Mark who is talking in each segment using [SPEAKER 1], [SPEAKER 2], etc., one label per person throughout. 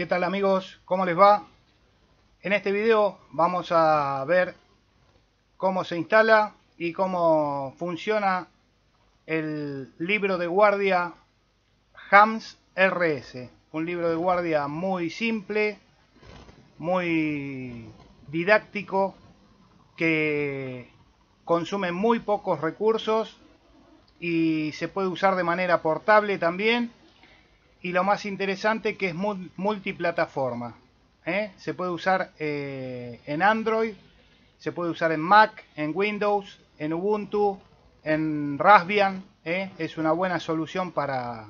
[SPEAKER 1] ¿Qué tal amigos? ¿Cómo les va? En este video vamos a ver cómo se instala y cómo funciona el libro de guardia HAMS RS. Un libro de guardia muy simple, muy didáctico, que consume muy pocos recursos y se puede usar de manera portable también. Y lo más interesante que es multiplataforma. Se puede usar en Android, se puede usar en Mac, en Windows, en Ubuntu, en Raspbian. Es una buena solución para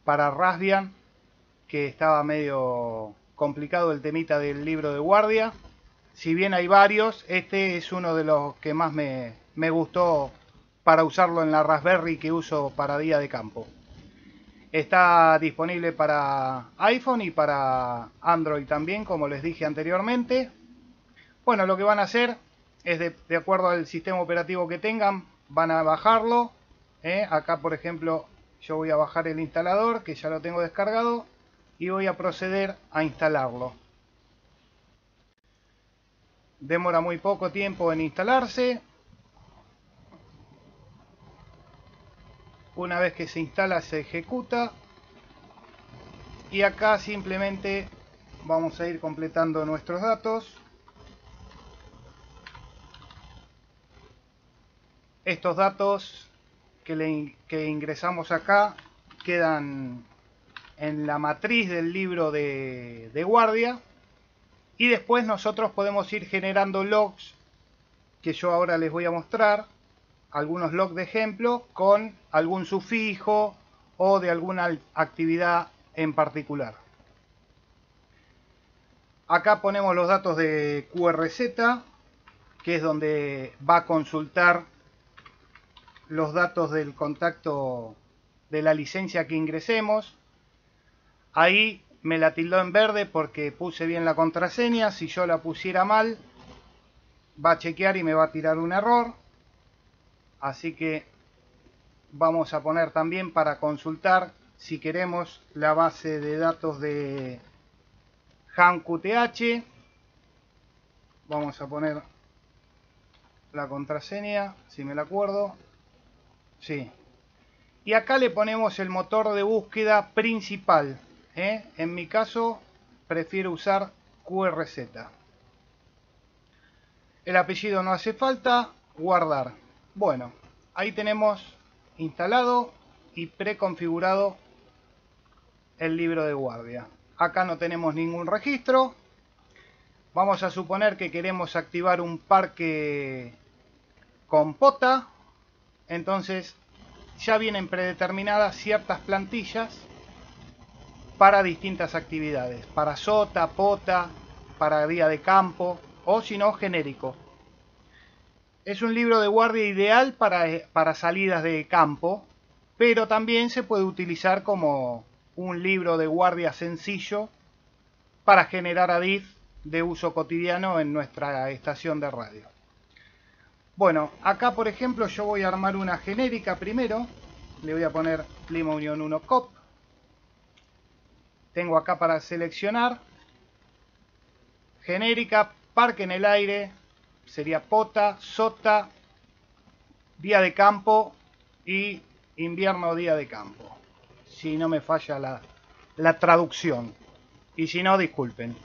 [SPEAKER 1] Raspbian, que estaba medio complicado el temita del libro de guardia. Si bien hay varios, este es uno de los que más me gustó para usarlo en la Raspberry que uso para día de campo. Está disponible para iPhone y para Android también, como les dije anteriormente. Bueno, lo que van a hacer es de acuerdo al sistema operativo que tengan, van a bajarlo. Acá, por ejemplo, yo voy a bajar el instalador, que ya lo tengo descargado, y voy a proceder a instalarlo. Demora muy poco tiempo en instalarse. Una vez que se instala, se ejecuta. Y acá simplemente vamos a ir completando nuestros datos. Estos datos que ingresamos acá quedan en la matriz del libro de guardia. Y después nosotros podemos ir generando logs, que yo ahora les voy a mostrar. Algunos logs de ejemplo con algún sufijo o de alguna actividad en particular. Acá ponemos los datos de QRZ, que es donde va a consultar los datos del contacto de la licencia que ingresemos. Ahí me la tildó en verde porque puse bien la contraseña. Si yo la pusiera mal, va a chequear y me va a tirar un error. Así que vamos a poner también para consultar si queremos la base de datos de HAMQTH. Vamos a poner la contraseña, si me la acuerdo. Sí. Y acá le ponemos el motor de búsqueda principal. En mi caso prefiero usar QRZ. El apellido no hace falta. Guardar. Bueno, ahí tenemos instalado y preconfigurado el libro de guardia. Acá no tenemos ningún registro. Vamos a suponer que queremos activar un parque con pota. Entonces ya vienen predeterminadas ciertas plantillas para distintas actividades. Para sota, pota, para día de campo o si no genérico. Es un libro de guardia ideal para salidas de campo, pero también se puede utilizar como un libro de guardia sencillo para generar ADIF de uso cotidiano en nuestra estación de radio. Bueno, acá por ejemplo yo voy a armar una genérica primero. Le voy a poner Lima Unión 1 COP. Tengo acá para seleccionar genérica, parque en el aire, sería pota, sota, día de campo y invierno día de campo. Si no me falla la traducción. Y si no, disculpen.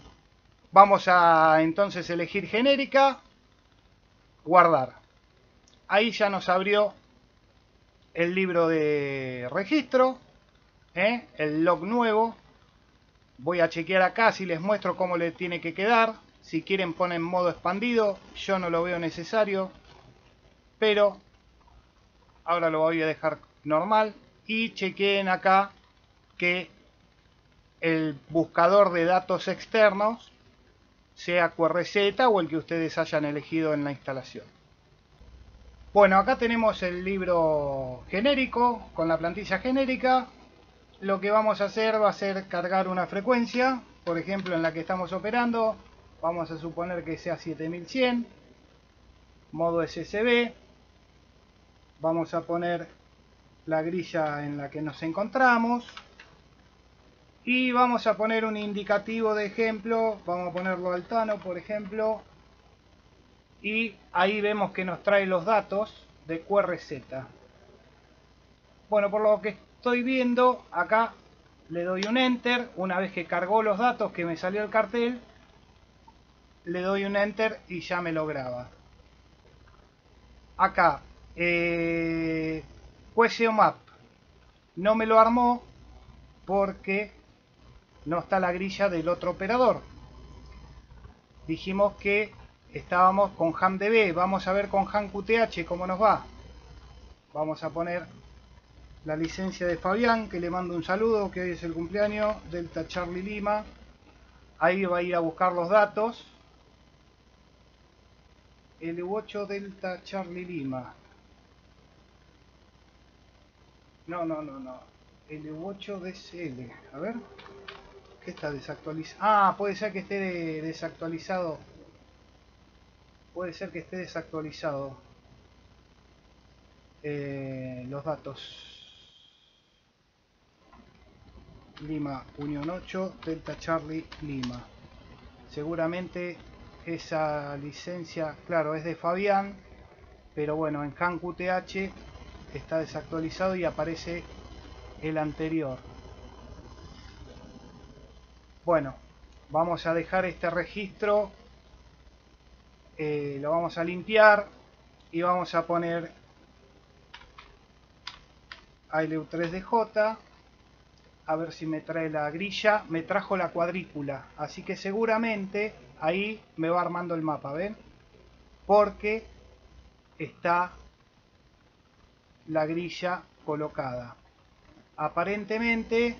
[SPEAKER 1] Vamos a entonces elegir genérica, guardar. Ahí ya nos abrió el libro de registro, el log nuevo. Voy a chequear acá si les muestro cómo le tiene que quedar. Si quieren ponen modo expandido, yo no lo veo necesario, pero ahora lo voy a dejar normal. Y chequeen acá que el buscador de datos externos sea QRZ o el que ustedes hayan elegido en la instalación. Bueno, acá tenemos el libro genérico con la plantilla genérica. Lo que vamos a hacer va a ser cargar una frecuencia, por ejemplo en la que estamos operando. Vamos a suponer que sea 7100, modo SSB. Vamos a poner la grilla en la que nos encontramos. Y vamos a poner un indicativo de ejemplo, vamos a ponerlo Altano por ejemplo, y ahí vemos que nos trae los datos de QRZ. Bueno, por lo que estoy viendo, acá le doy un Enter, una vez que cargó los datos que me salió el cartel, le doy un Enter y ya me lo graba. Acá, QSO Map no me lo armó porque no está la grilla del otro operador. Dijimos que estábamos con HamDB, vamos a ver con HamQTH cómo nos va. Vamos a poner la licencia de Fabián, que le mando un saludo, que hoy es el cumpleaños, Delta Charlie Lima. Ahí va a ir a buscar los datos. LU8 Delta Charlie Lima. No. LU8 DSL. A ver. ¿Qué está desactualizado? Ah, puede ser que esté desactualizado. Puede ser que esté desactualizado. Los datos. Lima Unión 8 Delta Charlie Lima. Seguramente esa licencia, claro, es de Fabián, pero bueno, en HamQTH está desactualizado y aparece el anterior. Bueno, vamos a dejar este registro, lo vamos a limpiar y vamos a poner ALU3DJ. A ver si me trae la grilla. Me trajo la cuadrícula, así que seguramente ahí me va armando el mapa, ¿ven? Porque está la grilla colocada. Aparentemente,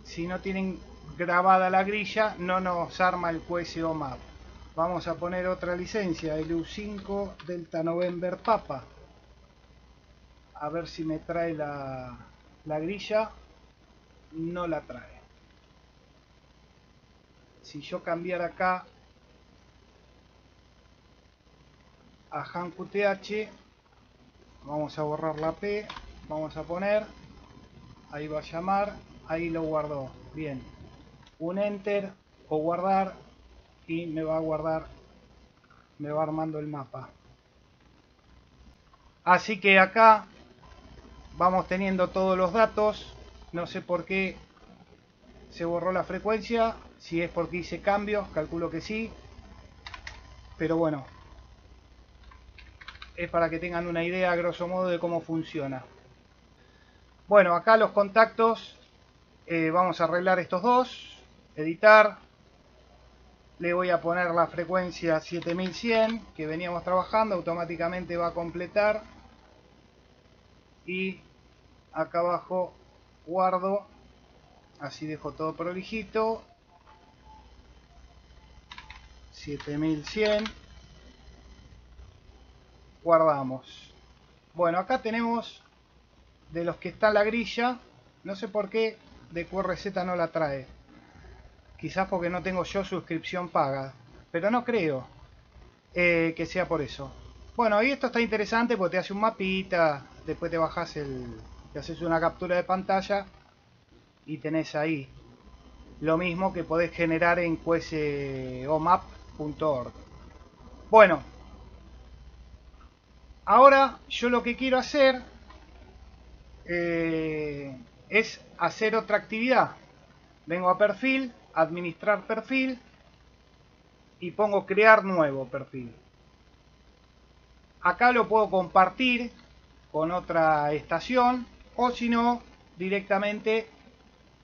[SPEAKER 1] si no tienen grabada la grilla, no nos arma el QSO Map. Vamos a poner otra licencia, LU5 Delta November Papa. A ver si me trae la grilla. No la trae. Si yo cambiara acá a HamQTH, vamos a borrar la P, vamos a poner, ahí va a llamar, ahí lo guardó. Bien, un Enter o guardar y me va a guardar, me va armando el mapa. Así que acá vamos teniendo todos los datos. No sé por qué se borró la frecuencia, si es porque hice cambios, calculo que sí, pero bueno, es para que tengan una idea a grosso modo de cómo funciona. Bueno, acá los contactos, vamos a arreglar estos dos, editar, le voy a poner la frecuencia 7100 que veníamos trabajando, automáticamente va a completar y acá abajo guardo, así dejo todo prolijito, 7100, guardamos. Bueno, acá tenemos de los que está en la grilla, no sé por qué de QRZ no la trae, quizás porque no tengo yo suscripción paga, pero no creo que sea por eso. Bueno, y esto está interesante porque te hace un mapita, después te bajas te haces una captura de pantalla y tenés ahí lo mismo que podés generar en qsomap.org. Bueno, ahora yo lo que quiero hacer es hacer otra actividad. Vengo a perfil, administrar perfil y pongo crear nuevo perfil. Acá lo puedo compartir con otra estación o si no directamente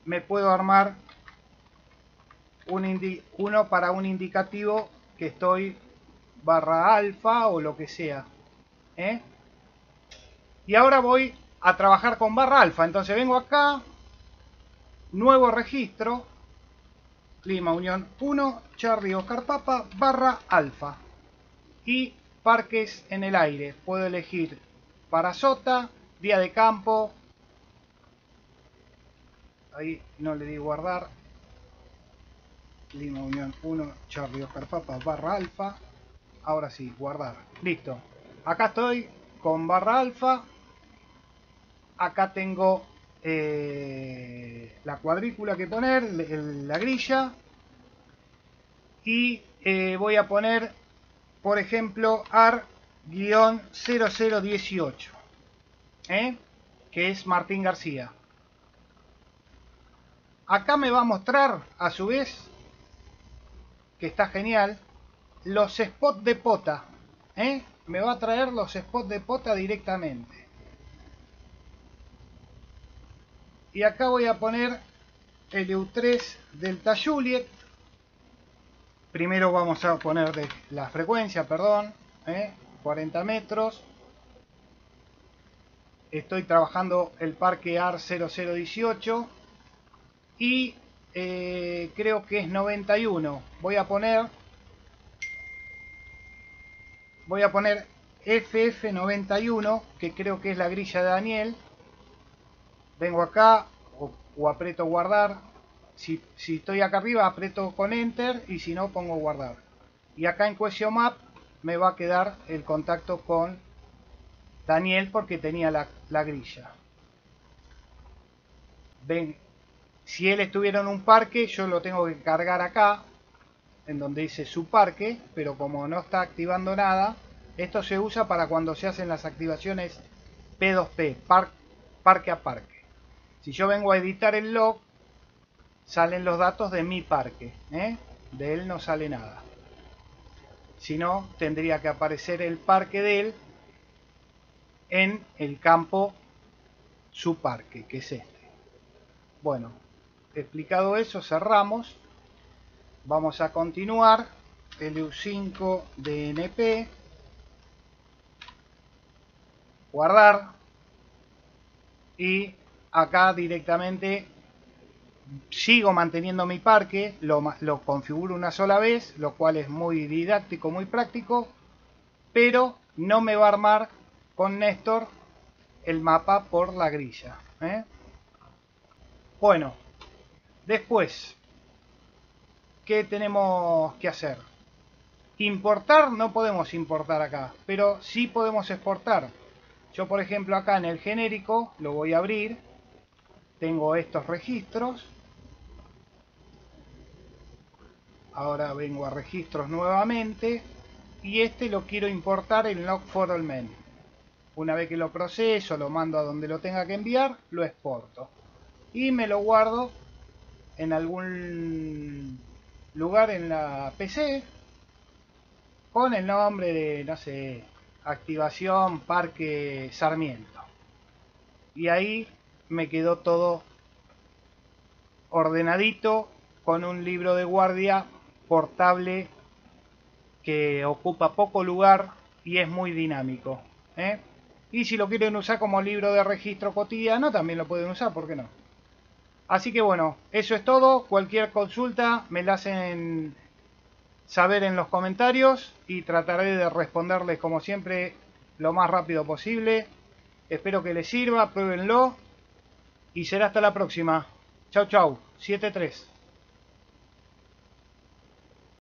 [SPEAKER 1] me puedo armar uno para un indicativo que estoy /alfa o lo que sea, y ahora voy a trabajar con /alfa. Entonces vengo acá, nuevo registro, Lima Unión 1 Charlie Oscar Papa /alfa y parques en el aire. Puedo elegir para Sota, día de campo, ahí no le di guardar, Lima Unión 1 Charlie Oscar Papa /alfa. Ahora sí, guardar. Listo. Acá estoy con /alfa. Acá tengo la cuadrícula que poner, la grilla, y voy a poner, por ejemplo, AR-0018, que es Martín García. Acá me va a mostrar, a su vez, que está genial, los spots de pota. Me va a traer los spots de pota directamente. Y acá voy a poner el EU3 Delta Juliet. Primero vamos a poner la frecuencia, perdón, 40 metros. Estoy trabajando el parque AR-0018 y creo que es 91. Voy a poner FF91, que creo que es la grilla de Daniel. Vengo acá o aprieto guardar. Si estoy acá arriba aprieto con Enter, y si no pongo guardar. Y acá en Question Map me va a quedar el contacto con Daniel porque tenía la grilla. Ven, si él estuviera en un parque, yo lo tengo que cargar acá, en donde dice su parque, pero como no está activando nada, esto se usa para cuando se hacen las activaciones P2P, parque a parque. Si yo vengo a editar el log, salen los datos de mi parque, de él no sale nada. Si no, tendría que aparecer el parque de él en el campo su parque, que es este. Bueno, explicado eso, cerramos. Vamos a continuar. LU5 DNP, guardar, y acá directamente sigo manteniendo mi parque, lo configuro una sola vez, lo cual es muy didáctico, muy práctico, pero no me va a armar con Néstor el mapa por la grilla. Bueno, después, ¿qué tenemos que hacer? Importar, no podemos importar acá, pero sí podemos exportar. Yo, por ejemplo, acá en el genérico lo voy a abrir. Tengo estos registros. Ahora vengo a registros nuevamente. Y este lo quiero importar en Log4All. Una vez que lo proceso, lo mando a donde lo tenga que enviar, lo exporto. Y me lo guardo en algún lugar en la PC. Con el nombre de, no sé, activación Parque Sarmiento. Y ahí me quedó todo ordenadito con un libro de guardia portable que ocupa poco lugar y es muy dinámico. Y si lo quieren usar como libro de registro cotidiano, también lo pueden usar, ¿por qué no? Así que bueno, eso es todo. Cualquier consulta me la hacen saber en los comentarios y trataré de responderles como siempre lo más rápido posible. Espero que les sirva, pruébenlo y será hasta la próxima. Chau chau, 7-3.